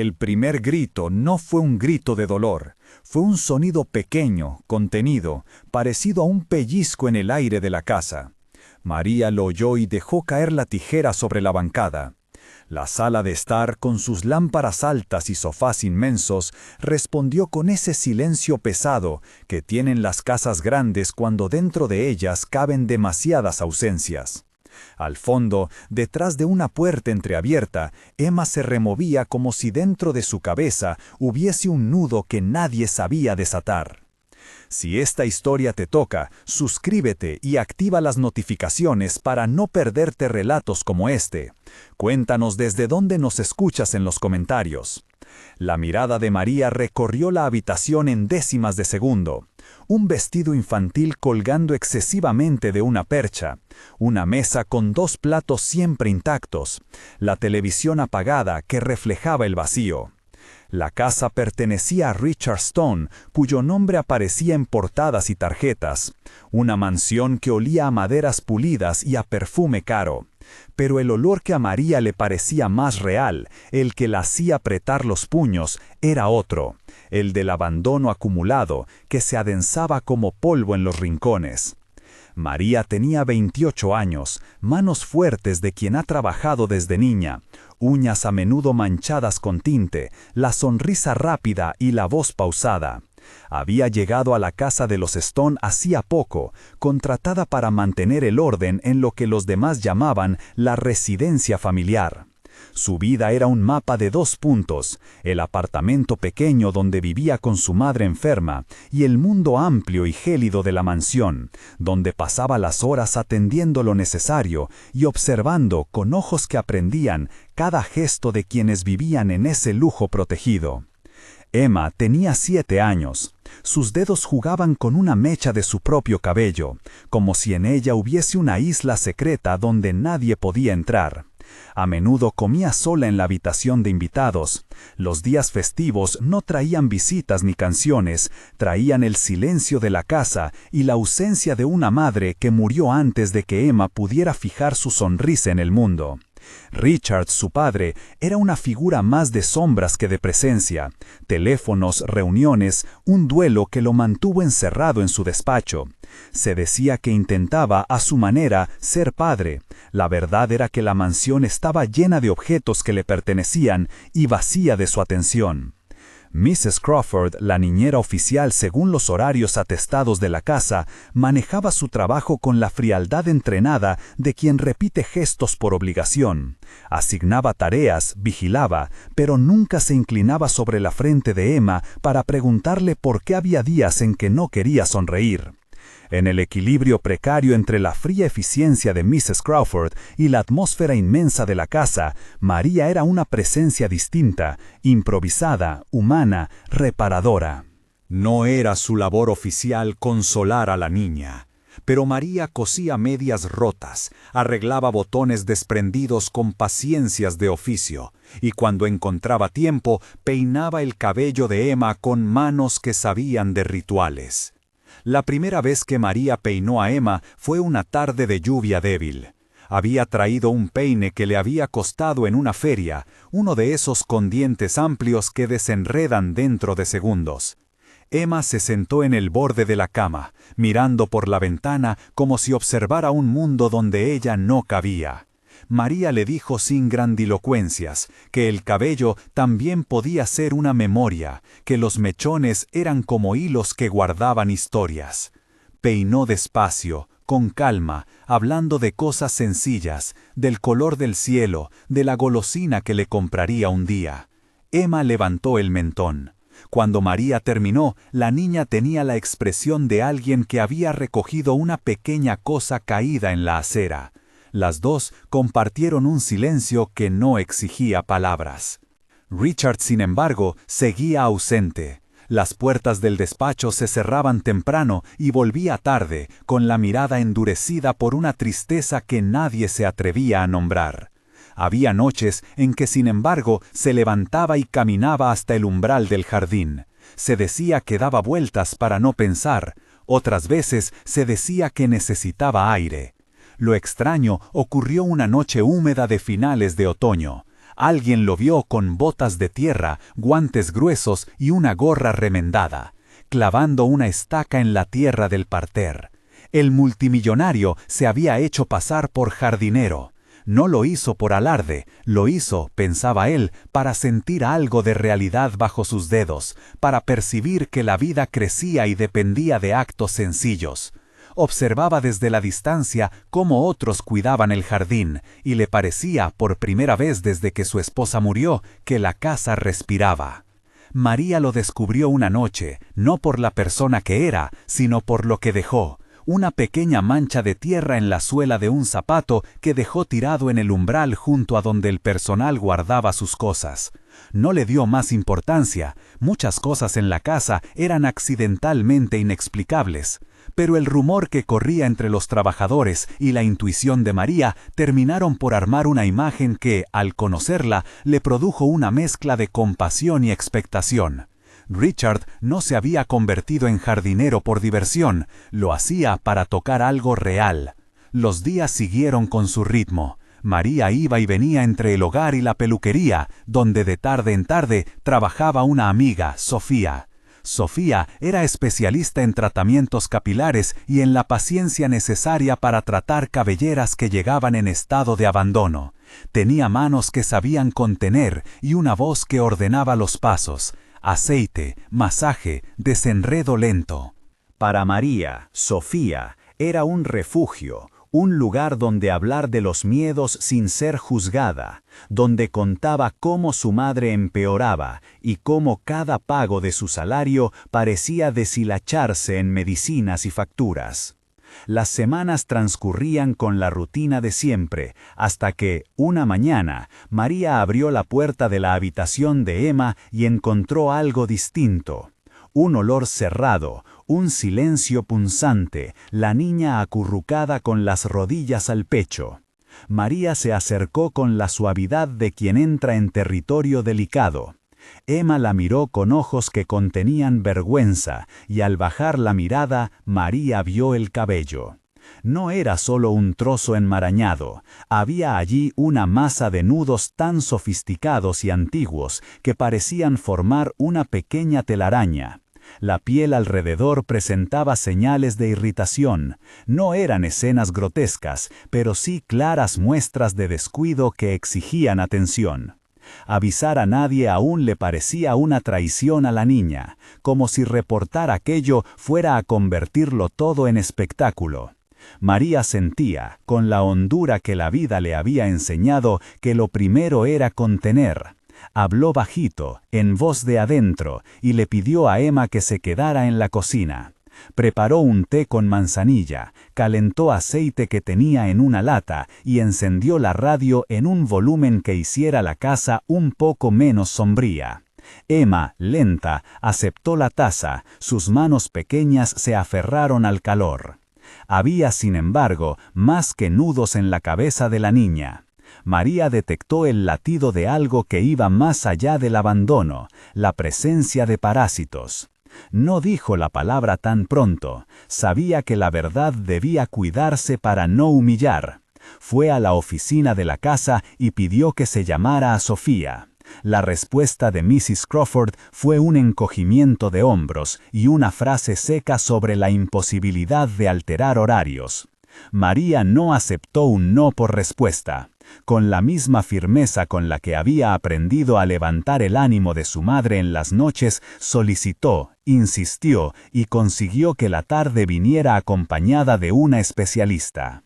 El primer grito no fue un grito de dolor, fue un sonido pequeño, contenido, parecido a un pellizco en el aire de la casa. María lo oyó y dejó caer la tijera sobre la bancada. La sala de estar, con sus lámparas altas y sofás inmensos, respondió con ese silencio pesado que tienen las casas grandes cuando dentro de ellas caben demasiadas ausencias. Al fondo, detrás de una puerta entreabierta, Emma se removía como si dentro de su cabeza hubiese un nudo que nadie sabía desatar. Si esta historia te toca, suscríbete y activa las notificaciones para no perderte relatos como este. Cuéntanos desde dónde nos escuchas en los comentarios. La mirada de María recorrió la habitación en décimas de segundo. Un vestido infantil colgando excesivamente de una percha, una mesa con 2 platos siempre intactos, la televisión apagada que reflejaba el vacío. La casa pertenecía a Richard Stone, cuyo nombre aparecía en portadas y tarjetas, una mansión que olía a maderas pulidas y a perfume caro. Pero el olor que a María le parecía más real, el que la hacía apretar los puños, era otro, el del abandono acumulado, que se adensaba como polvo en los rincones. María tenía 28 años, manos fuertes de quien ha trabajado desde niña, uñas a menudo manchadas con tinte, la sonrisa rápida y la voz pausada. Había llegado a la casa de los Stone hacía poco, contratada para mantener el orden en lo que los demás llamaban la residencia familiar. Su vida era un mapa de 2 puntos, el apartamento pequeño donde vivía con su madre enferma y el mundo amplio y gélido de la mansión, donde pasaba las horas atendiendo lo necesario y observando con ojos que aprendían cada gesto de quienes vivían en ese lujo protegido. Emma tenía 7 años. Sus dedos jugaban con una mecha de su propio cabello, como si en ella hubiese una isla secreta donde nadie podía entrar. A menudo comía sola en la habitación de invitados. Los días festivos no traían visitas ni canciones, traían el silencio de la casa y la ausencia de una madre que murió antes de que Emma pudiera fijar su sonrisa en el mundo. Richard, su padre, era una figura más de sombras que de presencia. Teléfonos, reuniones, un duelo que lo mantuvo encerrado en su despacho. Se decía que intentaba, a su manera, ser padre. La verdad era que la mansión estaba llena de objetos que le pertenecían y vacía de su atención. Mrs. Crawford, la niñera oficial según los horarios atestados de la casa, manejaba su trabajo con la frialdad entrenada de quien repite gestos por obligación. Asignaba tareas, vigilaba, pero nunca se inclinaba sobre la frente de Emma para preguntarle por qué había días en que no quería sonreír. En el equilibrio precario entre la fría eficiencia de Mrs. Crawford y la atmósfera inmensa de la casa, María era una presencia distinta, improvisada, humana, reparadora. No era su labor oficial consolar a la niña, pero María cosía medias rotas, arreglaba botones desprendidos con paciencias de oficio, y cuando encontraba tiempo, peinaba el cabello de Emma con manos que sabían de rituales. La primera vez que María peinó a Emma fue una tarde de lluvia débil. Había traído un peine que le había costado en una feria, uno de esos con dientes amplios que desenredan dentro de segundos. Emma se sentó en el borde de la cama, mirando por la ventana como si observara un mundo donde ella no cabía. María le dijo sin grandilocuencias que el cabello también podía ser una memoria, que los mechones eran como hilos que guardaban historias. Peinó despacio, con calma, hablando de cosas sencillas, del color del cielo, de la golosina que le compraría un día. Emma levantó el mentón. Cuando María terminó, la niña tenía la expresión de alguien que había recogido una pequeña cosa caída en la acera. Las dos compartieron un silencio que no exigía palabras. Richard, sin embargo, seguía ausente. Las puertas del despacho se cerraban temprano y volvía tarde, con la mirada endurecida por una tristeza que nadie se atrevía a nombrar. Había noches en que, sin embargo, se levantaba y caminaba hasta el umbral del jardín. Se decía que daba vueltas para no pensar, otras veces se decía que necesitaba aire. Lo extraño ocurrió una noche húmeda de finales de otoño. Alguien lo vio con botas de tierra, guantes gruesos y una gorra remendada, clavando una estaca en la tierra del parter. El multimillonario se había hecho pasar por jardinero. No lo hizo por alarde, lo hizo, pensaba él, para sentir algo de realidad bajo sus dedos, para percibir que la vida crecía y dependía de actos sencillos. Observaba desde la distancia cómo otros cuidaban el jardín, y le parecía, por primera vez desde que su esposa murió, que la casa respiraba. María lo descubrió una noche, no por la persona que era, sino por lo que dejó. Una pequeña mancha de tierra en la suela de un zapato que dejó tirado en el umbral junto a donde el personal guardaba sus cosas. No le dio más importancia, muchas cosas en la casa eran accidentalmente inexplicables, pero el rumor que corría entre los trabajadores y la intuición de María terminaron por armar una imagen que, al conocerla, le produjo una mezcla de compasión y expectación. Richard no se había convertido en jardinero por diversión, lo hacía para tocar algo real. Los días siguieron con su ritmo. María iba y venía entre el hogar y la peluquería, donde de tarde en tarde trabajaba una amiga, Sofía. Sofía era especialista en tratamientos capilares y en la paciencia necesaria para tratar cabelleras que llegaban en estado de abandono. Tenía manos que sabían contener y una voz que ordenaba los pasos. Aceite, masaje, desenredo lento. Para María, Sofía era un refugio, un lugar donde hablar de los miedos sin ser juzgada, donde contaba cómo su madre empeoraba y cómo cada pago de su salario parecía deshilacharse en medicinas y facturas. Las semanas transcurrían con la rutina de siempre, hasta que, una mañana, María abrió la puerta de la habitación de Emma y encontró algo distinto. Un olor cerrado, un silencio punzante, la niña acurrucada con las rodillas al pecho. María se acercó con la suavidad de quien entra en territorio delicado. Emma la miró con ojos que contenían vergüenza, y al bajar la mirada, María vio el cabello. No era solo un trozo enmarañado, había allí una masa de nudos tan sofisticados y antiguos que parecían formar una pequeña telaraña. La piel alrededor presentaba señales de irritación. No eran escenas grotescas, pero sí claras muestras de descuido que exigían atención. Avisar a nadie aún le parecía una traición a la niña, como si reportar aquello fuera a convertirlo todo en espectáculo. María sentía, con la hondura que la vida le había enseñado, que lo primero era contener. Habló bajito, en voz de adentro, y le pidió a Emma que se quedara en la cocina. Preparó un té con manzanilla, calentó aceite que tenía en una lata y encendió la radio en un volumen que hiciera la casa un poco menos sombría. Emma, lenta, aceptó la taza, sus manos pequeñas se aferraron al calor. Había, sin embargo, más que nudos en la cabeza de la niña. María detectó el latido de algo que iba más allá del abandono, la presencia de parásitos. No dijo la palabra tan pronto, sabía que la verdad debía cuidarse para no humillar. Fue a la oficina de la casa y pidió que se llamara a Sofía. La respuesta de Mrs. Crawford fue un encogimiento de hombros y una frase seca sobre la imposibilidad de alterar horarios. María no aceptó un no por respuesta. Con la misma firmeza con la que había aprendido a levantar el ánimo de su madre en las noches, solicitó, insistió y consiguió que la tarde viniera acompañada de una especialista.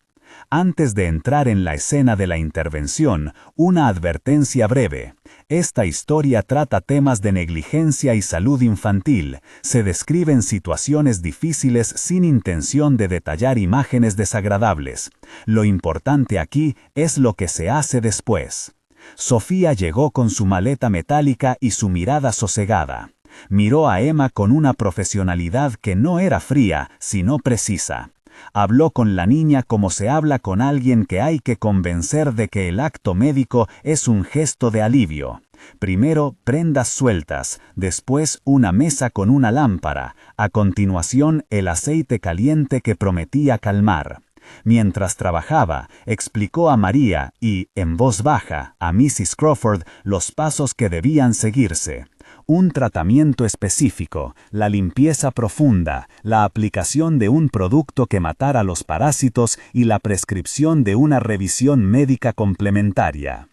Antes de entrar en la escena de la intervención, una advertencia breve. Esta historia trata temas de negligencia y salud infantil. Se describen situaciones difíciles sin intención de detallar imágenes desagradables. Lo importante aquí es lo que se hace después. Sofía llegó con su maleta metálica y su mirada sosegada. Miró a Emma con una profesionalidad que no era fría, sino precisa. Habló con la niña como se habla con alguien que hay que convencer de que el acto médico es un gesto de alivio. Primero, prendas sueltas, después una mesa con una lámpara, a continuación el aceite caliente que prometía calmar. Mientras trabajaba, explicó a María y, en voz baja, a Mrs. Crawford los pasos que debían seguirse. Un tratamiento específico, la limpieza profunda, la aplicación de un producto que matara los parásitos y la prescripción de una revisión médica complementaria.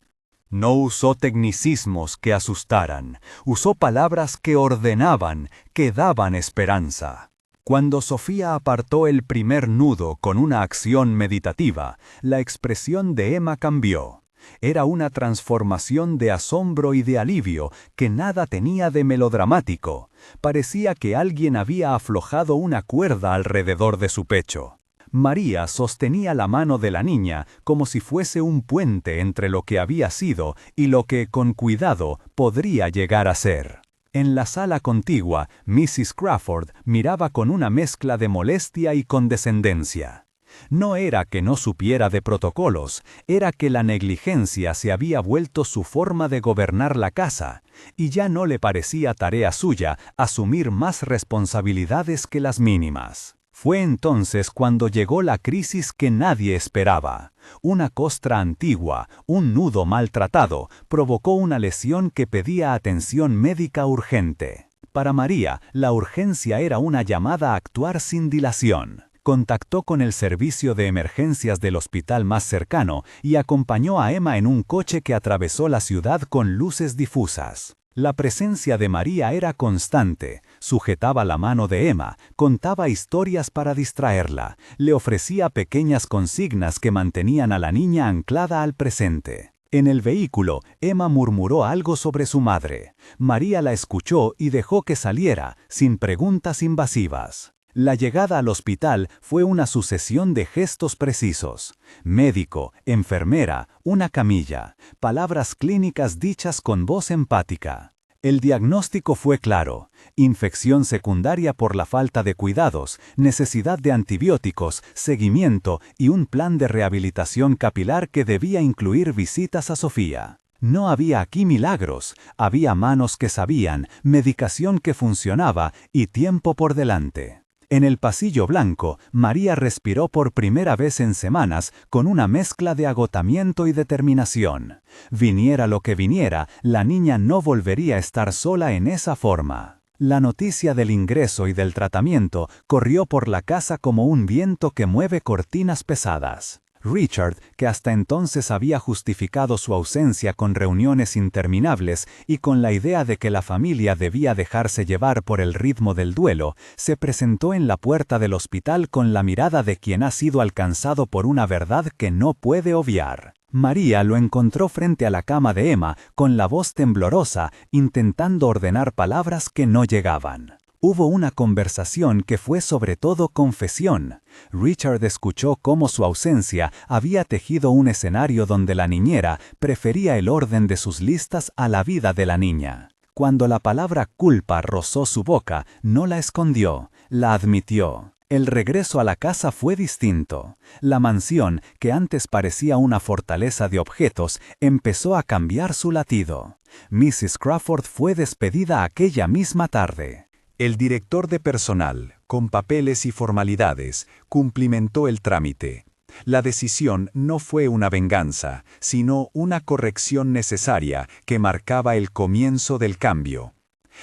No usó tecnicismos que asustaran, usó palabras que ordenaban, que daban esperanza. Cuando Sofía apartó el primer nudo con una acción meditativa, la expresión de Emma cambió. Era una transformación de asombro y de alivio que nada tenía de melodramático. Parecía que alguien había aflojado una cuerda alrededor de su pecho. María sostenía la mano de la niña como si fuese un puente entre lo que había sido y lo que, con cuidado, podría llegar a ser. En la sala contigua, Mrs. Crawford miraba con una mezcla de molestia y condescendencia. No era que no supiera de protocolos, era que la negligencia se había vuelto su forma de gobernar la casa, y ya no le parecía tarea suya asumir más responsabilidades que las mínimas. Fue entonces cuando llegó la crisis que nadie esperaba. Una costra antigua, un nudo maltratado, provocó una lesión que pedía atención médica urgente. Para María, la urgencia era una llamada a actuar sin dilación. Contactó con el servicio de emergencias del hospital más cercano y acompañó a Emma en un coche que atravesó la ciudad con luces difusas. La presencia de María era constante, sujetaba la mano de Emma, contaba historias para distraerla, le ofrecía pequeñas consignas que mantenían a la niña anclada al presente. En el vehículo, Emma murmuró algo sobre su madre. María la escuchó y dejó que saliera, sin preguntas invasivas. La llegada al hospital fue una sucesión de gestos precisos. Médico, enfermera, una camilla, palabras clínicas dichas con voz empática. El diagnóstico fue claro: infección secundaria por la falta de cuidados, necesidad de antibióticos, seguimiento y un plan de rehabilitación capilar que debía incluir visitas a Sofía. No había aquí milagros, había manos que sabían, medicación que funcionaba y tiempo por delante. En el pasillo blanco, María respiró por primera vez en semanas con una mezcla de agotamiento y determinación. Viniera lo que viniera, la niña no volvería a estar sola en esa forma. La noticia del ingreso y del tratamiento corrió por la casa como un viento que mueve cortinas pesadas. Richard, que hasta entonces había justificado su ausencia con reuniones interminables y con la idea de que la familia debía dejarse llevar por el ritmo del duelo, se presentó en la puerta del hospital con la mirada de quien ha sido alcanzado por una verdad que no puede obviar. María lo encontró frente a la cama de Emma, con la voz temblorosa, intentando ordenar palabras que no llegaban. Hubo una conversación que fue sobre todo confesión. Richard escuchó cómo su ausencia había tejido un escenario donde la niñera prefería el orden de sus listas a la vida de la niña. Cuando la palabra culpa rozó su boca, no la escondió, la admitió. El regreso a la casa fue distinto. La mansión, que antes parecía una fortaleza de objetos, empezó a cambiar su latido. Mrs. Crawford fue despedida aquella misma tarde. El director de personal, con papeles y formalidades, cumplimentó el trámite. La decisión no fue una venganza, sino una corrección necesaria que marcaba el comienzo del cambio.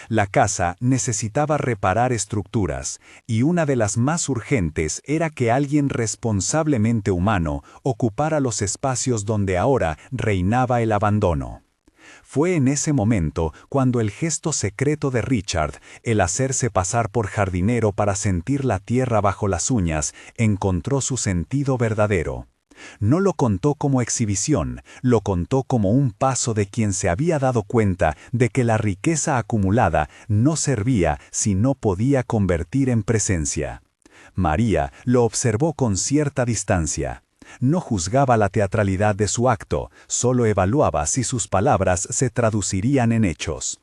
La casa necesitaba reparar estructuras, y una de las más urgentes era que alguien responsablemente humano ocupara los espacios donde ahora reinaba el abandono. Fue en ese momento cuando el gesto secreto de Richard, el hacerse pasar por jardinero para sentir la tierra bajo las uñas, encontró su sentido verdadero. No lo contó como exhibición, lo contó como un paso de quien se había dado cuenta de que la riqueza acumulada no servía si no podía convertir en presencia. María lo observó con cierta distancia. No juzgaba la teatralidad de su acto, solo evaluaba si sus palabras se traducirían en hechos.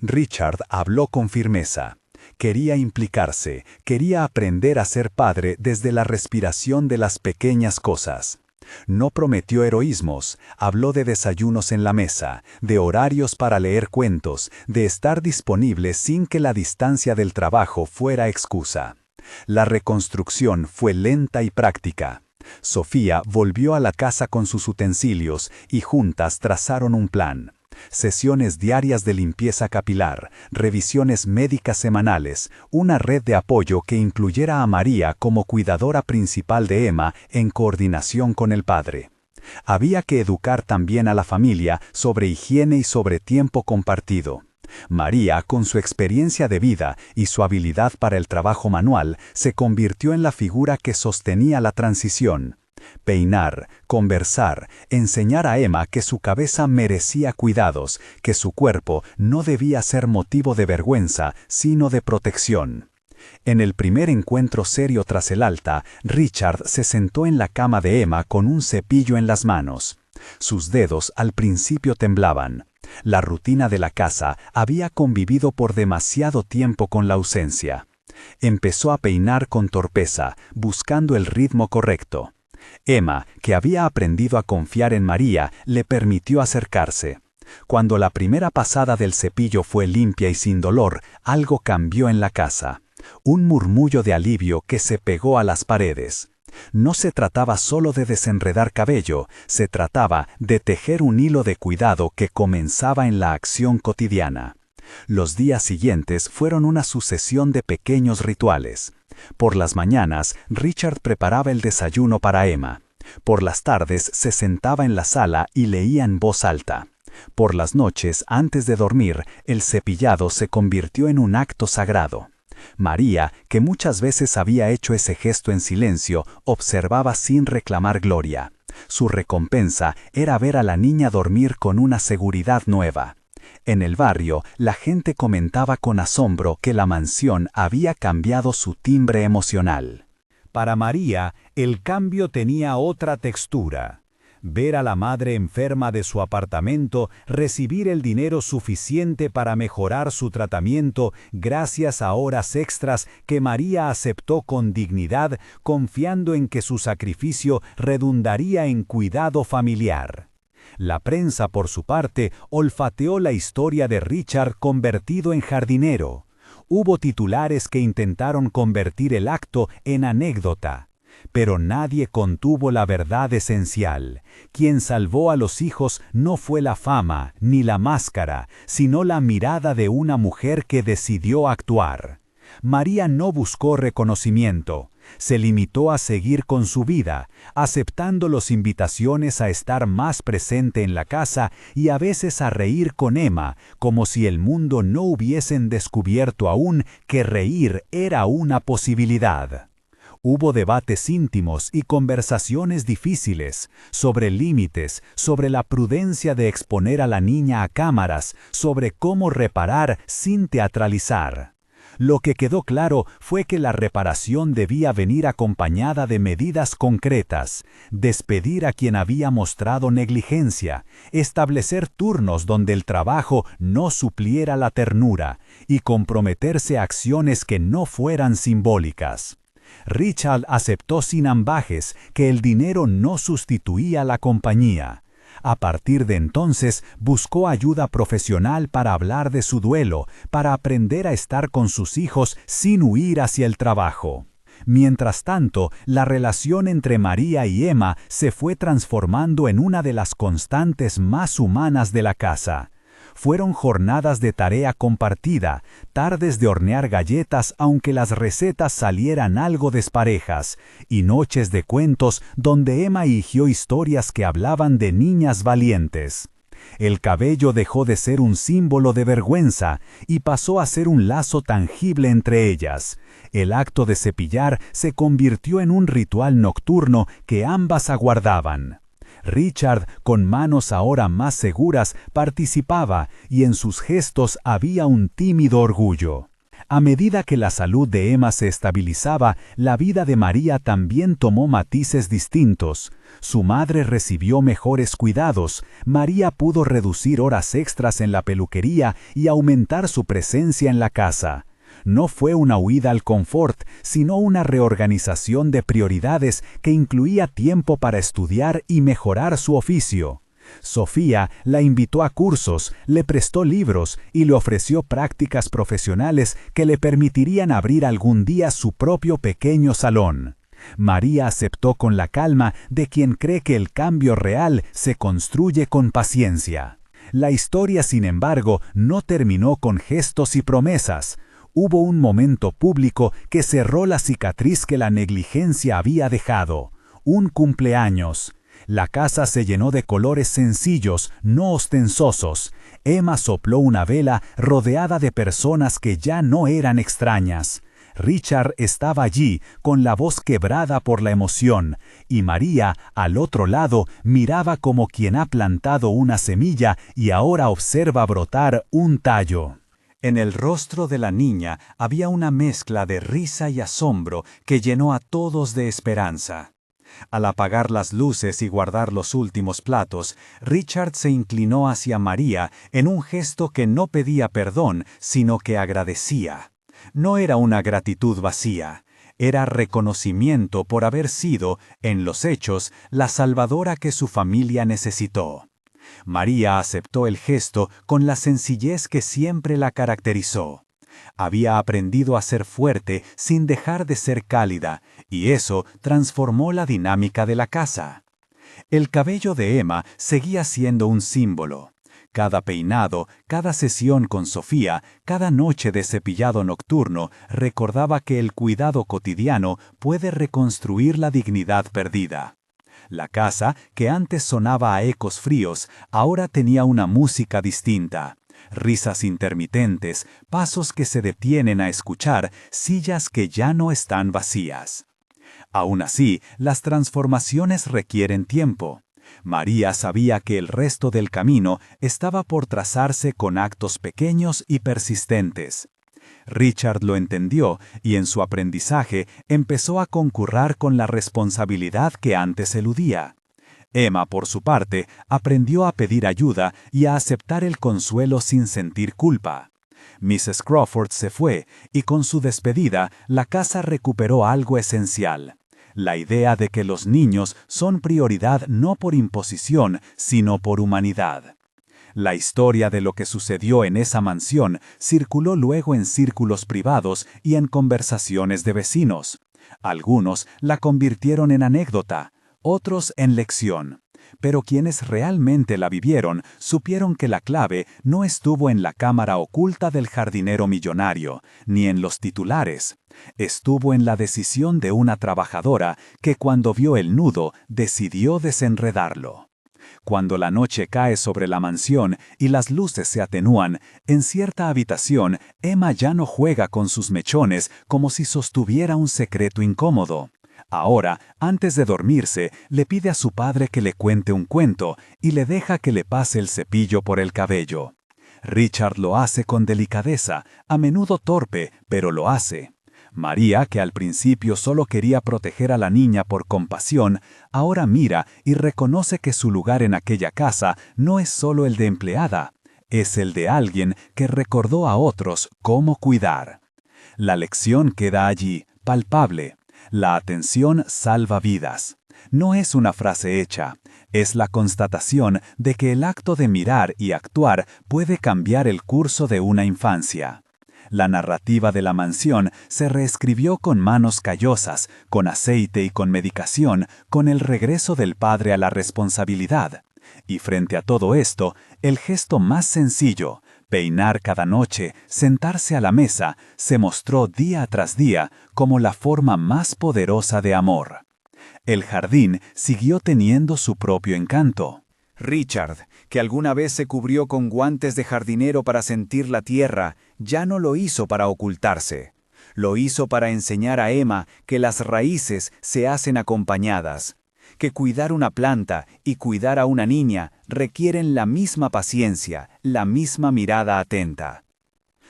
Richard habló con firmeza. Quería implicarse, quería aprender a ser padre desde la respiración de las pequeñas cosas. No prometió heroísmos, habló de desayunos en la mesa, de horarios para leer cuentos, de estar disponible sin que la distancia del trabajo fuera excusa. La reconstrucción fue lenta y práctica. Sofía volvió a la casa con sus utensilios y juntas trazaron un plan. Sesiones diarias de limpieza capilar, revisiones médicas semanales, una red de apoyo que incluyera a María como cuidadora principal de Emma en coordinación con el padre. Había que educar también a la familia sobre higiene y sobre tiempo compartido. María, con su experiencia de vida y su habilidad para el trabajo manual, se convirtió en la figura que sostenía la transición. Peinar, conversar, enseñar a Emma que su cabeza merecía cuidados, que su cuerpo no debía ser motivo de vergüenza, sino de protección. En el primer encuentro serio tras el alta, Richard se sentó en la cama de Emma con un cepillo en las manos. Sus dedos al principio temblaban. La rutina de la casa había convivido por demasiado tiempo con la ausencia. Empezó a peinar con torpeza, buscando el ritmo correcto. Emma, que había aprendido a confiar en María, le permitió acercarse. Cuando la primera pasada del cepillo fue limpia y sin dolor, algo cambió en la casa. Un murmullo de alivio que se pegó a las paredes. No se trataba solo de desenredar cabello, se trataba de tejer un hilo de cuidado que comenzaba en la acción cotidiana. Los días siguientes fueron una sucesión de pequeños rituales. Por las mañanas, Richard preparaba el desayuno para Emma. Por las tardes se sentaba en la sala y leía en voz alta. Por las noches, antes de dormir, el cepillado se convirtió en un acto sagrado. María, que muchas veces había hecho ese gesto en silencio, observaba sin reclamar gloria. Su recompensa era ver a la niña dormir con una seguridad nueva. En el barrio, la gente comentaba con asombro que la mansión había cambiado su timbre emocional. Para María, el cambio tenía otra textura. Ver a la madre enferma de su apartamento recibir el dinero suficiente para mejorar su tratamiento gracias a horas extras que María aceptó con dignidad, confiando en que su sacrificio redundaría en cuidado familiar. La prensa, por su parte, olfateó la historia de Richard convertido en jardinero. Hubo titulares que intentaron convertir el acto en anécdota. Pero nadie contuvo la verdad esencial. Quien salvó a los hijos no fue la fama ni la máscara, sino la mirada de una mujer que decidió actuar. María no buscó reconocimiento. Se limitó a seguir con su vida, aceptando las invitaciones a estar más presente en la casa y a veces a reír con Emma, como si el mundo no hubiesen descubierto aún que reír era una posibilidad. Hubo debates íntimos y conversaciones difíciles sobre límites, sobre la prudencia de exponer a la niña a cámaras, sobre cómo reparar sin teatralizar. Lo que quedó claro fue que la reparación debía venir acompañada de medidas concretas, despedir a quien había mostrado negligencia, establecer turnos donde el trabajo no supliera la ternura y comprometerse a acciones que no fueran simbólicas. Richard aceptó sin ambajes que el dinero no sustituía la compañía. A partir de entonces buscó ayuda profesional para hablar de su duelo, para aprender a estar con sus hijos sin huir hacia el trabajo. Mientras tanto, la relación entre María y Emma se fue transformando en una de las constantes más humanas de la casa. Fueron jornadas de tarea compartida, tardes de hornear galletas aunque las recetas salieran algo desparejas, y noches de cuentos donde Emma higió historias que hablaban de niñas valientes. El cabello dejó de ser un símbolo de vergüenza y pasó a ser un lazo tangible entre ellas. El acto de cepillar se convirtió en un ritual nocturno que ambas aguardaban. Richard, con manos ahora más seguras, participaba y en sus gestos había un tímido orgullo. A medida que la salud de Emma se estabilizaba, la vida de María también tomó matices distintos. Su madre recibió mejores cuidados, María pudo reducir horas extras en la peluquería y aumentar su presencia en la casa. No fue una huida al confort, sino una reorganización de prioridades que incluía tiempo para estudiar y mejorar su oficio. Sofía la invitó a cursos, le prestó libros y le ofreció prácticas profesionales que le permitirían abrir algún día su propio pequeño salón. María aceptó con la calma de quien cree que el cambio real se construye con paciencia. La historia, sin embargo, no terminó con gestos y promesas. Hubo un momento público que cerró la cicatriz que la negligencia había dejado. Un cumpleaños. La casa se llenó de colores sencillos, no ostentosos. Emma sopló una vela rodeada de personas que ya no eran extrañas. Richard estaba allí, con la voz quebrada por la emoción, y María, al otro lado, miraba como quien ha plantado una semilla y ahora observa brotar un tallo. En el rostro de la niña había una mezcla de risa y asombro que llenó a todos de esperanza. Al apagar las luces y guardar los últimos platos, Richard se inclinó hacia María en un gesto que no pedía perdón, sino que agradecía. No era una gratitud vacía, era reconocimiento por haber sido, en los hechos, la salvadora que su familia necesitó. María aceptó el gesto con la sencillez que siempre la caracterizó. Había aprendido a ser fuerte sin dejar de ser cálida, y eso transformó la dinámica de la casa. El cabello de Emma seguía siendo un símbolo. Cada peinado, cada sesión con Sofía, cada noche de cepillado nocturno recordaba que el cuidado cotidiano puede reconstruir la dignidad perdida. La casa, que antes sonaba a ecos fríos, ahora tenía una música distinta. Risas intermitentes, pasos que se detienen a escuchar, sillas que ya no están vacías. Aún así, las transformaciones requieren tiempo. María sabía que el resto del camino estaba por trazarse con actos pequeños y persistentes. Richard lo entendió y en su aprendizaje empezó a concurrir con la responsabilidad que antes eludía. Emma, por su parte, aprendió a pedir ayuda y a aceptar el consuelo sin sentir culpa. Mrs. Crawford se fue y con su despedida la casa recuperó algo esencial. La idea de que los niños son prioridad no por imposición, sino por humanidad. La historia de lo que sucedió en esa mansión circuló luego en círculos privados y en conversaciones de vecinos. Algunos la convirtieron en anécdota, otros en lección. Pero quienes realmente la vivieron supieron que la clave no estuvo en la cámara oculta del jardinero millonario, ni en los titulares. Estuvo en la decisión de una trabajadora que cuando vio el nudo decidió desenredarlo. Cuando la noche cae sobre la mansión y las luces se atenúan, en cierta habitación Emma ya no juega con sus mechones como si sostuviera un secreto incómodo. Ahora, antes de dormirse, le pide a su padre que le cuente un cuento y le deja que le pase el cepillo por el cabello. Richard lo hace con delicadeza, a menudo torpe, pero lo hace. María, que al principio solo quería proteger a la niña por compasión, ahora mira y reconoce que su lugar en aquella casa no es solo el de empleada, es el de alguien que recordó a otros cómo cuidar. La lección queda allí, palpable. La atención salva vidas. No es una frase hecha, es la constatación de que el acto de mirar y actuar puede cambiar el curso de una infancia. La narrativa de la mansión se reescribió con manos callosas, con aceite y con medicación, con el regreso del padre a la responsabilidad. Y frente a todo esto, el gesto más sencillo, peinar cada noche, sentarse a la mesa, se mostró día tras día como la forma más poderosa de amor. El jardín siguió teniendo su propio encanto. Richard, que alguna vez se cubrió con guantes de jardinero para sentir la tierra, ya no lo hizo para ocultarse. Lo hizo para enseñar a Emma que las raíces se hacen acompañadas, que cuidar una planta y cuidar a una niña requieren la misma paciencia, la misma mirada atenta.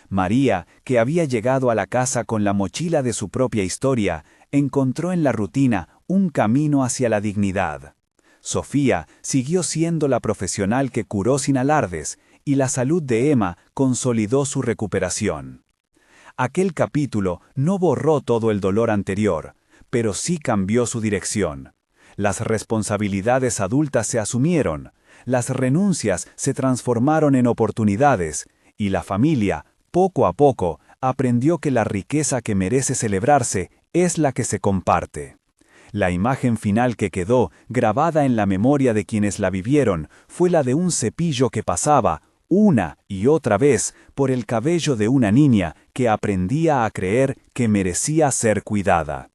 María, que había llegado a la casa con la mochila de su propia historia, encontró en la rutina un camino hacia la dignidad. Sofía siguió siendo la profesional que curó sin alardes, y la salud de Emma consolidó su recuperación. Aquel capítulo no borró todo el dolor anterior, pero sí cambió su dirección. Las responsabilidades adultas se asumieron, las renuncias se transformaron en oportunidades, y la familia, poco a poco, aprendió que la riqueza que merece celebrarse es la que se comparte. La imagen final que quedó, grabada en la memoria de quienes la vivieron, fue la de un cepillo que pasaba, una y otra vez, por el cabello de una niña que aprendía a creer que merecía ser cuidada.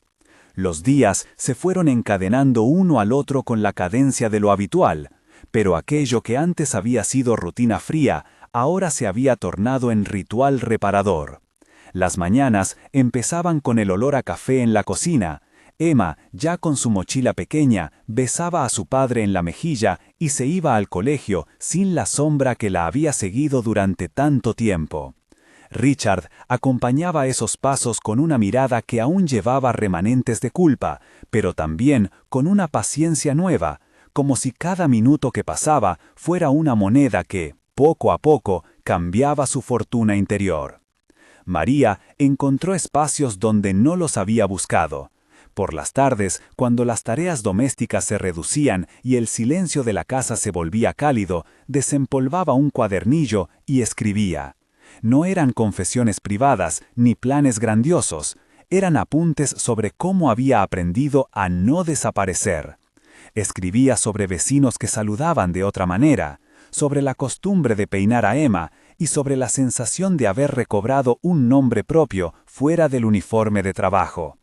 Los días se fueron encadenando uno al otro con la cadencia de lo habitual, pero aquello que antes había sido rutina fría, ahora se había tornado en ritual reparador. Las mañanas empezaban con el olor a café en la cocina. Emma, ya con su mochila pequeña, besaba a su padre en la mejilla y se iba al colegio sin la sombra que la había seguido durante tanto tiempo. Richard acompañaba esos pasos con una mirada que aún llevaba remanentes de culpa, pero también con una paciencia nueva, como si cada minuto que pasaba fuera una moneda que, poco a poco, cambiaba su fortuna interior. María encontró espacios donde no los había buscado. Por las tardes, cuando las tareas domésticas se reducían y el silencio de la casa se volvía cálido, desempolvaba un cuadernillo y escribía. No eran confesiones privadas ni planes grandiosos, eran apuntes sobre cómo había aprendido a no desaparecer. Escribía sobre vecinos que saludaban de otra manera, sobre la costumbre de peinar a Emma y sobre la sensación de haber recobrado un nombre propio fuera del uniforme de trabajo.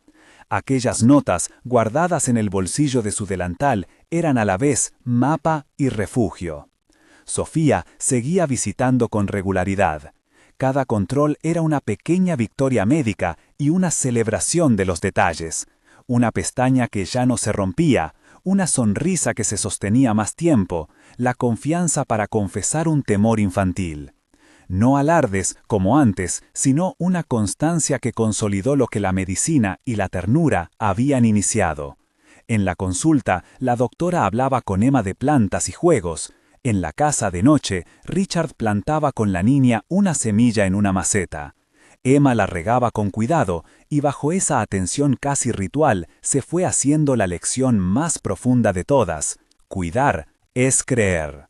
Aquellas notas, guardadas en el bolsillo de su delantal, eran a la vez mapa y refugio. Sofía seguía visitando con regularidad. Cada control era una pequeña victoria médica y una celebración de los detalles. Una pestaña que ya no se rompía, una sonrisa que se sostenía más tiempo, la confianza para confesar un temor infantil. No alardes, como antes, sino una constancia que consolidó lo que la medicina y la ternura habían iniciado. En la consulta, la doctora hablaba con Emma de plantas y juegos. En la casa de noche, Richard plantaba con la niña una semilla en una maceta. Emma la regaba con cuidado, y bajo esa atención casi ritual se fue haciendo la lección más profunda de todas: cuidar es creer.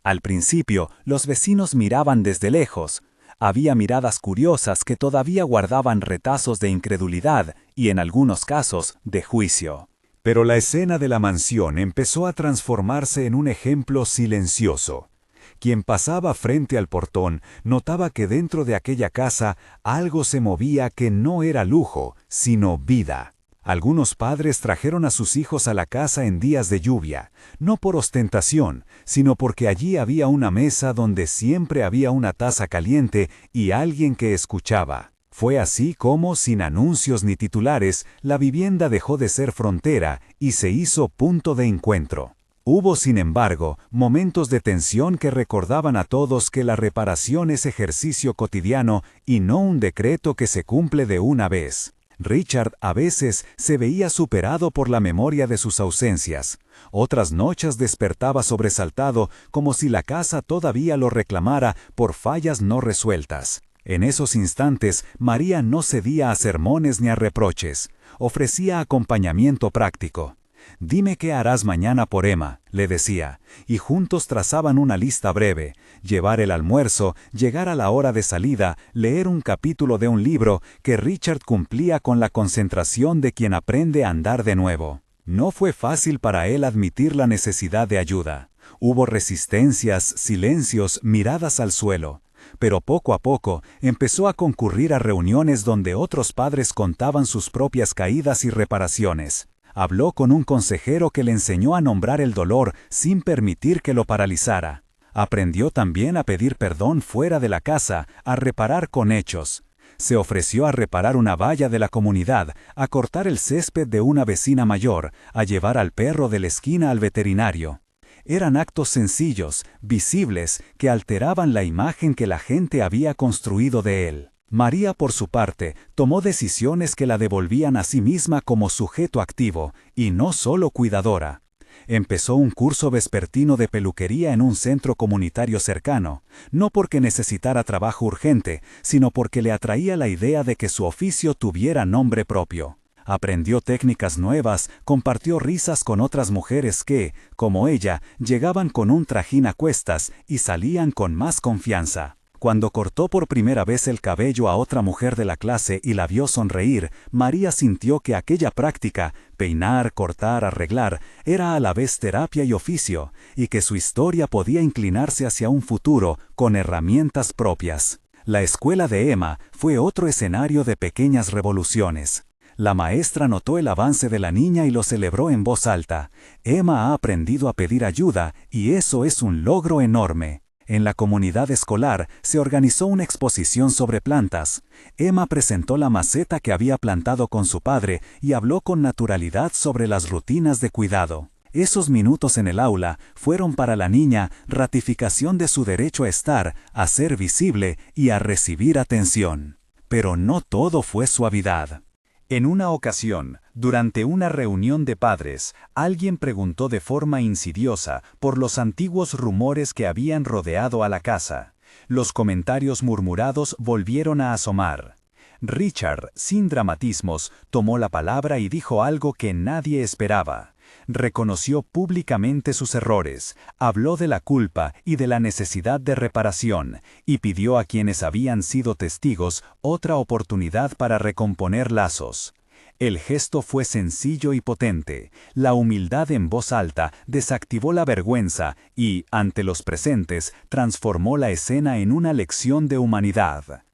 Al principio, los vecinos miraban desde lejos. Había miradas curiosas que todavía guardaban retazos de incredulidad y, en algunos casos, de juicio. Pero la escena de la mansión empezó a transformarse en un ejemplo silencioso. Quien pasaba frente al portón notaba que dentro de aquella casa algo se movía que no era lujo, sino vida. Algunos padres trajeron a sus hijos a la casa en días de lluvia, no por ostentación, sino porque allí había una mesa donde siempre había una taza caliente y alguien que escuchaba. Fue así como, sin anuncios ni titulares, la vivienda dejó de ser frontera y se hizo punto de encuentro. Hubo, sin embargo, momentos de tensión que recordaban a todos que la reparación es ejercicio cotidiano y no un decreto que se cumple de una vez. Richard a veces se veía superado por la memoria de sus ausencias. Otras noches despertaba sobresaltado como si la casa todavía lo reclamara por fallas no resueltas. En esos instantes, María no cedía a sermones ni a reproches. Ofrecía acompañamiento práctico. «Dime qué harás mañana por Emma», le decía, y juntos trazaban una lista breve: llevar el almuerzo, llegar a la hora de salida, leer un capítulo de un libro que Richard cumplía con la concentración de quien aprende a andar de nuevo. No fue fácil para él admitir la necesidad de ayuda. Hubo resistencias, silencios, miradas al suelo. Pero poco a poco empezó a concurrir a reuniones donde otros padres contaban sus propias caídas y reparaciones. Habló con un consejero que le enseñó a nombrar el dolor sin permitir que lo paralizara. Aprendió también a pedir perdón fuera de la casa, a reparar con hechos. Se ofreció a reparar una valla de la comunidad, a cortar el césped de una vecina mayor, a llevar al perro de la esquina al veterinario. Eran actos sencillos, visibles, que alteraban la imagen que la gente había construido de él. María, por su parte, tomó decisiones que la devolvían a sí misma como sujeto activo, y no solo cuidadora. Empezó un curso vespertino de peluquería en un centro comunitario cercano, no porque necesitara trabajo urgente, sino porque le atraía la idea de que su oficio tuviera nombre propio. Aprendió técnicas nuevas, compartió risas con otras mujeres que, como ella, llegaban con un trajín a cuestas y salían con más confianza. Cuando cortó por primera vez el cabello a otra mujer de la clase y la vio sonreír, María sintió que aquella práctica, peinar, cortar, arreglar, era a la vez terapia y oficio, y que su historia podía inclinarse hacia un futuro con herramientas propias. La escuela de Emma fue otro escenario de pequeñas revoluciones. La maestra notó el avance de la niña y lo celebró en voz alta. Emma ha aprendido a pedir ayuda y eso es un logro enorme. En la comunidad escolar se organizó una exposición sobre plantas. Emma presentó la maceta que había plantado con su padre y habló con naturalidad sobre las rutinas de cuidado. Esos minutos en el aula fueron para la niña ratificación de su derecho a estar, a ser visible y a recibir atención. Pero no todo fue suavidad. En una ocasión, durante una reunión de padres, alguien preguntó de forma insidiosa por los antiguos rumores que habían rodeado a la casa. Los comentarios murmurados volvieron a asomar. Richard, sin dramatismos, tomó la palabra y dijo algo que nadie esperaba. Reconoció públicamente sus errores, habló de la culpa y de la necesidad de reparación, y pidió a quienes habían sido testigos otra oportunidad para recomponer lazos. El gesto fue sencillo y potente. La humildad en voz alta desactivó la vergüenza y, ante los presentes, transformó la escena en una lección de humanidad.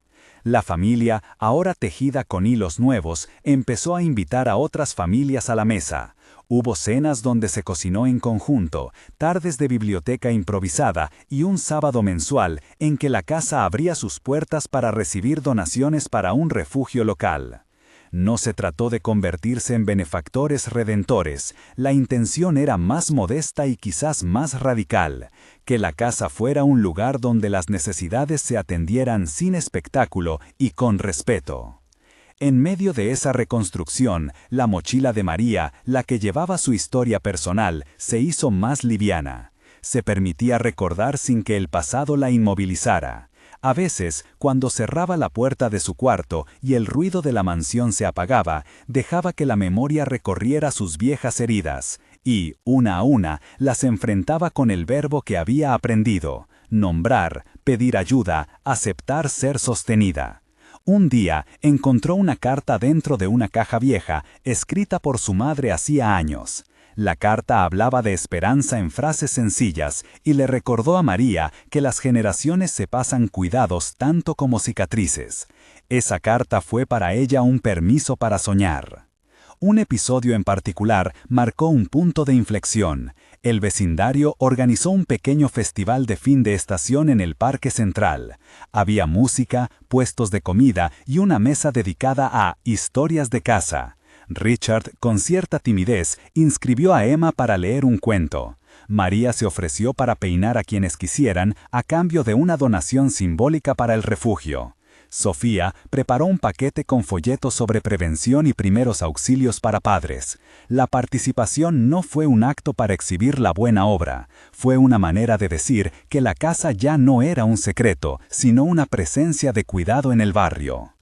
La familia, ahora tejida con hilos nuevos, empezó a invitar a otras familias a la mesa. Hubo cenas donde se cocinó en conjunto, tardes de biblioteca improvisada y un sábado mensual en que la casa abría sus puertas para recibir donaciones para un refugio local. No se trató de convertirse en benefactores redentores, la intención era más modesta y quizás más radical, que la casa fuera un lugar donde las necesidades se atendieran sin espectáculo y con respeto. En medio de esa reconstrucción, la mochila de María, la que llevaba su historia personal, se hizo más liviana. Se permitía recordar sin que el pasado la inmovilizara. A veces, cuando cerraba la puerta de su cuarto y el ruido de la mansión se apagaba, dejaba que la memoria recorriera sus viejas heridas y, una a una, las enfrentaba con el verbo que había aprendido: nombrar, pedir ayuda, aceptar ser sostenida. Un día encontró una carta dentro de una caja vieja, escrita por su madre hacía años. La carta hablaba de esperanza en frases sencillas y le recordó a María que las generaciones se pasan cuidados tanto como cicatrices. Esa carta fue para ella un permiso para soñar. Un episodio en particular marcó un punto de inflexión. El vecindario organizó un pequeño festival de fin de estación en el Parque Central. Había música, puestos de comida y una mesa dedicada a historias de casa. Richard, con cierta timidez, inscribió a Emma para leer un cuento. María se ofreció para peinar a quienes quisieran a cambio de una donación simbólica para el refugio. Sofía preparó un paquete con folletos sobre prevención y primeros auxilios para padres. La participación no fue un acto para exhibir la buena obra, fue una manera de decir que la casa ya no era un secreto, sino una presencia de cuidado en el barrio.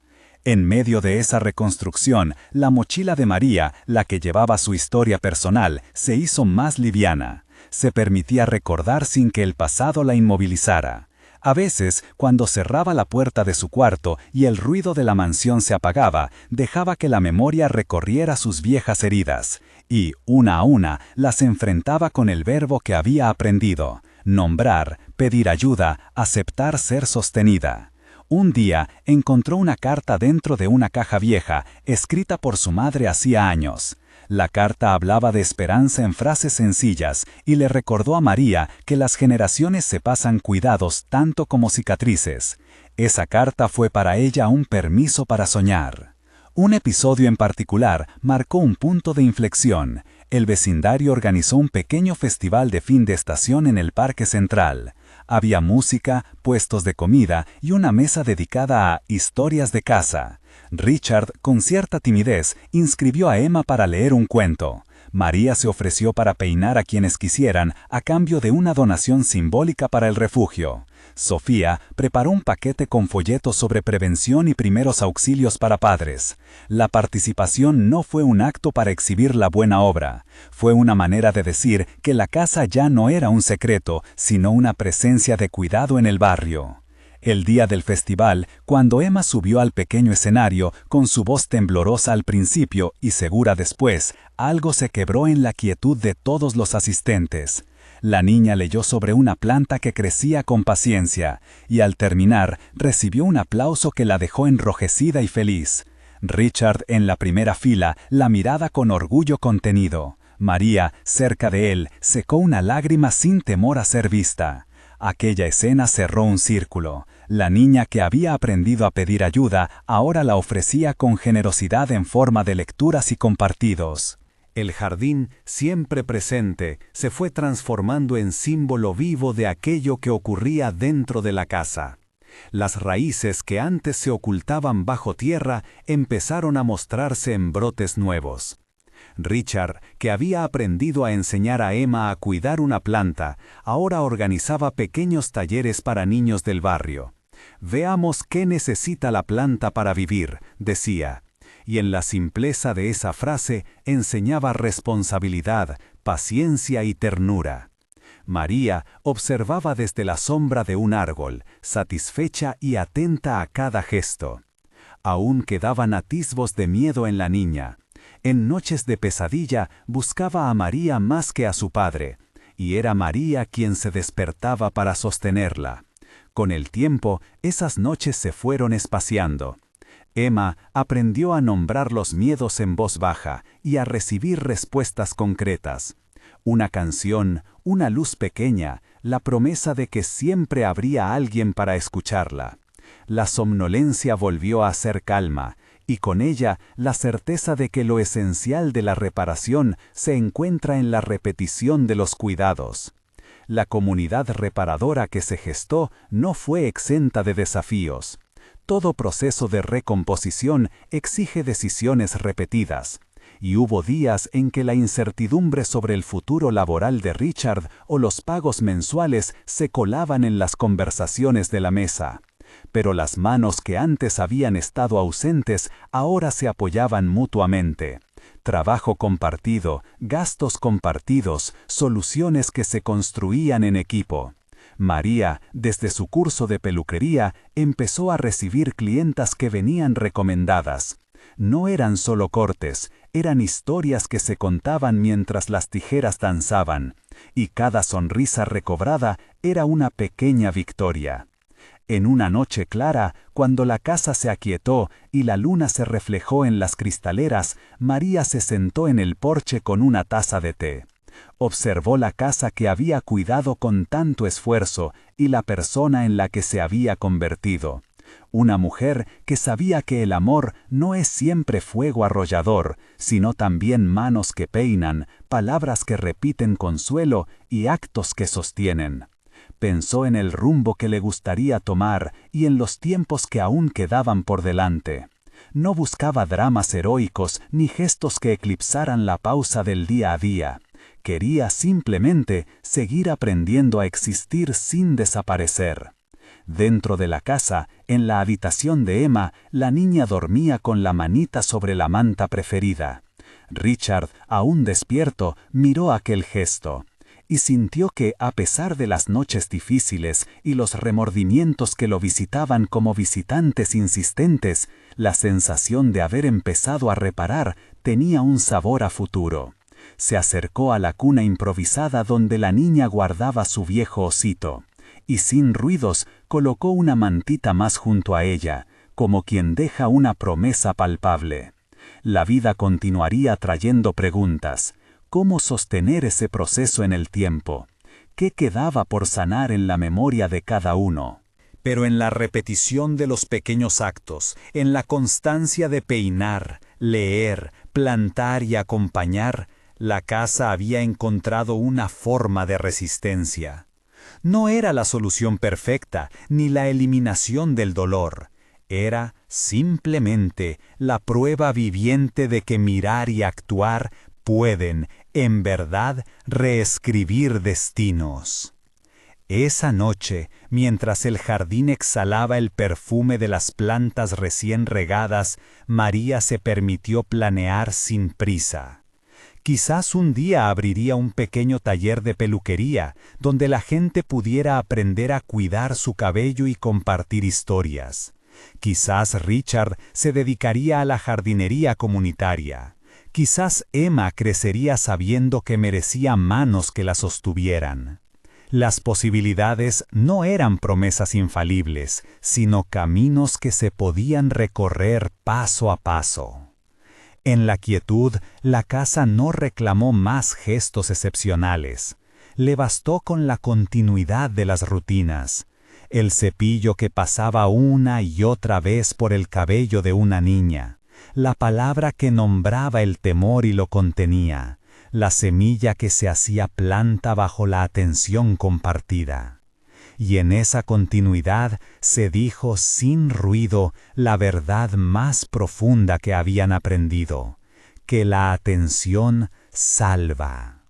En medio de esa reconstrucción, la mochila de María, la que llevaba su historia personal, se hizo más liviana. Se permitía recordar sin que el pasado la inmovilizara. A veces, cuando cerraba la puerta de su cuarto y el ruido de la mansión se apagaba, dejaba que la memoria recorriera sus viejas heridas, y, una a una, las enfrentaba con el verbo que había aprendido: nombrar, pedir ayuda, aceptar ser sostenida. Un día encontró una carta dentro de una caja vieja, escrita por su madre hacía años. La carta hablaba de esperanza en frases sencillas y le recordó a María que las generaciones se pasan cuidados tanto como cicatrices. Esa carta fue para ella un permiso para soñar. Un episodio en particular marcó un punto de inflexión. El vecindario organizó un pequeño festival de fin de estación en el Parque Central. Había música, puestos de comida y una mesa dedicada a historias de casa. Richard, con cierta timidez, inscribió a Emma para leer un cuento. María se ofreció para peinar a quienes quisieran a cambio de una donación simbólica para el refugio. Sofía preparó un paquete con folletos sobre prevención y primeros auxilios para padres. La participación no fue un acto para exhibir la buena obra. Fue una manera de decir que la casa ya no era un secreto, sino una presencia de cuidado en el barrio. El día del festival, cuando Emma subió al pequeño escenario, con su voz temblorosa al principio y segura después, algo se quebró en la quietud de todos los asistentes. La niña leyó sobre una planta que crecía con paciencia, y al terminar, recibió un aplauso que la dejó enrojecida y feliz. Richard, en la primera fila, la miraba con orgullo contenido. María, cerca de él, secó una lágrima sin temor a ser vista. Aquella escena cerró un círculo. La niña que había aprendido a pedir ayuda, ahora la ofrecía con generosidad en forma de lecturas y compartidos. El jardín, siempre presente, se fue transformando en símbolo vivo de aquello que ocurría dentro de la casa. Las raíces que antes se ocultaban bajo tierra empezaron a mostrarse en brotes nuevos. Richard, que había aprendido a enseñar a Emma a cuidar una planta, ahora organizaba pequeños talleres para niños del barrio. «Veamos qué necesita la planta para vivir», decía, y en la simpleza de esa frase enseñaba responsabilidad, paciencia y ternura. María observaba desde la sombra de un árbol, satisfecha y atenta a cada gesto. Aún quedaban atisbos de miedo en la niña. En noches de pesadilla buscaba a María más que a su padre, y era María quien se despertaba para sostenerla. Con el tiempo, esas noches se fueron espaciando. Emma aprendió a nombrar los miedos en voz baja y a recibir respuestas concretas. Una canción, una luz pequeña, la promesa de que siempre habría alguien para escucharla. La somnolencia volvió a ser calma, y con ella la certeza de que lo esencial de la reparación se encuentra en la repetición de los cuidados. La comunidad reparadora que se gestó no fue exenta de desafíos. Todo proceso de recomposición exige decisiones repetidas, y hubo días en que la incertidumbre sobre el futuro laboral de Richard o los pagos mensuales se colaban en las conversaciones de la mesa. Pero las manos que antes habían estado ausentes ahora se apoyaban mutuamente. Trabajo compartido, gastos compartidos, soluciones que se construían en equipo. María, desde su curso de peluquería, empezó a recibir clientas que venían recomendadas. No eran solo cortes, eran historias que se contaban mientras las tijeras danzaban, y cada sonrisa recobrada era una pequeña victoria. En una noche clara, cuando la casa se aquietó y la luna se reflejó en las cristaleras, María se sentó en el porche con una taza de té. Observó la casa que había cuidado con tanto esfuerzo y la persona en la que se había convertido. Una mujer que sabía que el amor no es siempre fuego arrollador, sino también manos que peinan, palabras que repiten consuelo y actos que sostienen. Pensó en el rumbo que le gustaría tomar y en los tiempos que aún quedaban por delante. No buscaba dramas heroicos ni gestos que eclipsaran la pausa del día a día. Quería simplemente seguir aprendiendo a existir sin desaparecer. Dentro de la casa, en la habitación de Emma, la niña dormía con la manita sobre la manta preferida. Richard, aún despierto, miró aquel gesto y sintió que, a pesar de las noches difíciles y los remordimientos que lo visitaban como visitantes insistentes, la sensación de haber empezado a reparar tenía un sabor a futuro. Se acercó a la cuna improvisada donde la niña guardaba su viejo osito, y sin ruidos colocó una mantita más junto a ella, como quien deja una promesa palpable. La vida continuaría trayendo preguntas. ¿Cómo sostener ese proceso en el tiempo? ¿Qué quedaba por sanar en la memoria de cada uno? Pero en la repetición de los pequeños actos, en la constancia de peinar, leer, plantar y acompañar, la casa había encontrado una forma de resistencia. No era la solución perfecta, ni la eliminación del dolor. Era simplemente la prueba viviente de que mirar y actuar pueden, en verdad, reescribir destinos. Esa noche, mientras el jardín exhalaba el perfume de las plantas recién regadas, María se permitió planear sin prisa. Quizás un día abriría un pequeño taller de peluquería, donde la gente pudiera aprender a cuidar su cabello y compartir historias. Quizás Richard se dedicaría a la jardinería comunitaria. Quizás Emma crecería sabiendo que merecía manos que la sostuvieran. Las posibilidades no eran promesas infalibles, sino caminos que se podían recorrer paso a paso. En la quietud, la casa no reclamó más gestos excepcionales. Le bastó con la continuidad de las rutinas. El cepillo que pasaba una y otra vez por el cabello de una niña. La palabra que nombraba el temor y lo contenía. La semilla que se hacía planta bajo la atención compartida. Y en esa continuidad se dijo sin ruido la verdad más profunda que habían aprendido, que la atención salva.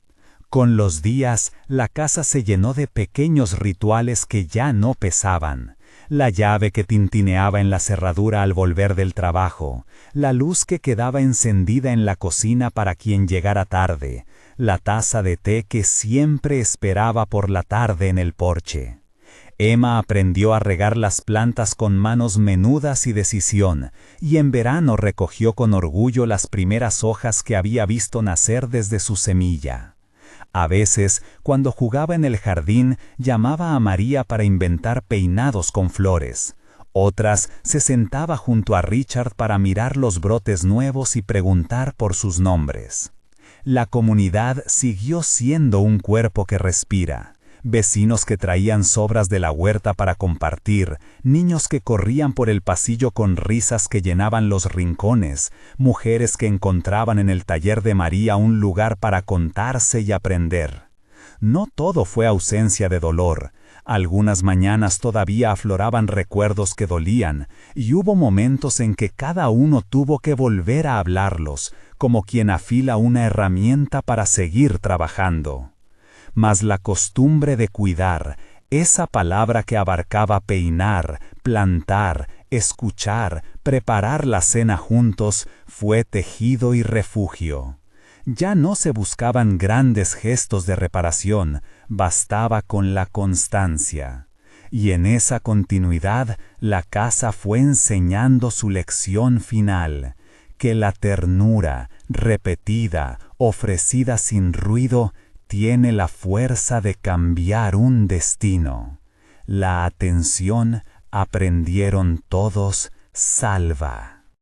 Con los días, la casa se llenó de pequeños rituales que ya no pesaban. La llave que tintineaba en la cerradura al volver del trabajo, la luz que quedaba encendida en la cocina para quien llegara tarde, la taza de té que siempre esperaba por la tarde en el porche. Emma aprendió a regar las plantas con manos menudas y decisión, y en verano recogió con orgullo las primeras hojas que había visto nacer desde su semilla. A veces, cuando jugaba en el jardín, llamaba a María para inventar peinados con flores. Otras, se sentaba junto a Richard para mirar los brotes nuevos y preguntar por sus nombres. La comunidad siguió siendo un cuerpo que respira. Vecinos que traían sobras de la huerta para compartir, niños que corrían por el pasillo con risas que llenaban los rincones, mujeres que encontraban en el taller de María un lugar para contarse y aprender. No todo fue ausencia de dolor. Algunas mañanas todavía afloraban recuerdos que dolían, y hubo momentos en que cada uno tuvo que volver a hablarlos, como quien afila una herramienta para seguir trabajando. Mas la costumbre de cuidar, esa palabra que abarcaba peinar, plantar, escuchar, preparar la cena juntos, fue tejido y refugio. Ya no se buscaban grandes gestos de reparación, bastaba con la constancia. Y en esa continuidad la casa fue enseñando su lección final, que la ternura, repetida, ofrecida sin ruido, tiene la fuerza de cambiar un destino. La atención, aprendieron todos, salva.